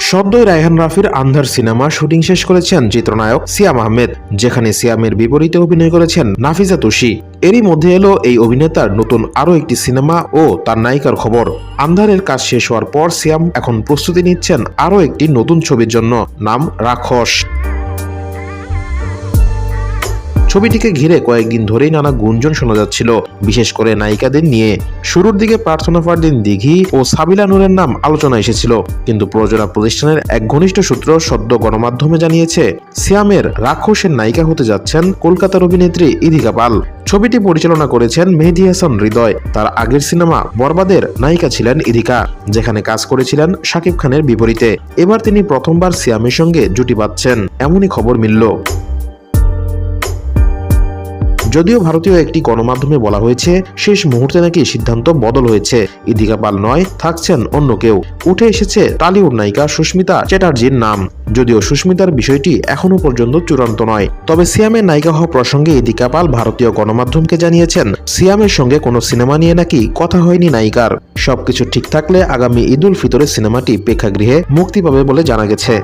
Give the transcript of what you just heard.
সদ্যই রায়হান রাফির আন্ধার cinema shooting শেষ করেছেন চিত্রনায়ক সিয়াম আহমেদ, যেখানে সিয়ামের বিপরীতে অভিনয় করেছেন নাফিসা তুষি। এরই মধ্যে এলো এই অভিনেতার নতুন আরও একটি সিনেমা ও তার নায়িকার খবর। আন্ধারের কাজ শেষ হওয়ার পর সিয়াম এখন প্রস্তুতি নিচ্ছেন আরও একটি নতুন ছবির জন্য, নাম রাক্ষস। ছবিটিকে ঘিরে কয়েকদিন ধরেই নানা গুঞ্জন শোনা যাচ্ছিল, বিশেষ করে নায়িকাদের নিয়ে। শুরুর দিকে প্রার্থনা ফারদিন দিঘি ও সাবিলা নূরের নাম আলোচনা এসেছিল, কিন্তু প্রযোজনা প্রতিষ্ঠানের এক ঘনিষ্ঠ সূত্র সদ্য গণমাধ্যমে জানিয়েছে সিয়ামের রাক্ষসের নায়িকা হতে যাচ্ছেন কলকাতার অভিনেত্রী ইদিকা পাল। ছবিটি পরিচালনা করেছেন মেহেদী হাসান হৃদয়। তার আগের সিনেমা বরবাদের নায়িকা ছিলেন ইদিকা, যেখানে কাজ করেছিলেন শাকিব খানের বিপরীতে। এবার তিনি প্রথমবার সিয়ামের সঙ্গে জুটি বাঁধছেন, এমনই খবর মিলল। যদিও ভারতীয় একটি গণমাধ্যমে বলা হয়েছে শেষ মুহূর্তে নাকি সিদ্ধান্ত বদল হয়েছে, ইদিকা পাল নয়, থাকছেন অন্য কেউ। উঠে এসেছে টলিউড নায়িকা সুস্মিতা চ্যাটার্জির নাম। যদিও সুস্মিতার বিষয়টি এখনো পর্যন্ত চূড়ান্ত নয়, তবে সিয়ামের নায়িকা হওয়া প্রসঙ্গে ইদিকা পাল ভারতীয় গণমাধ্যমকে জানিয়েছেন সিয়ামের সঙ্গে কোনো সিনেমা নিয়ে নাকি কথা হয়নি নায়িকার। সবকিছু ঠিক থাকলে আগামী ঈদ উল ফিতরের সিনেমাটি প্রেক্ষাগৃহে মুক্তি পাবে বলে জানা গেছে।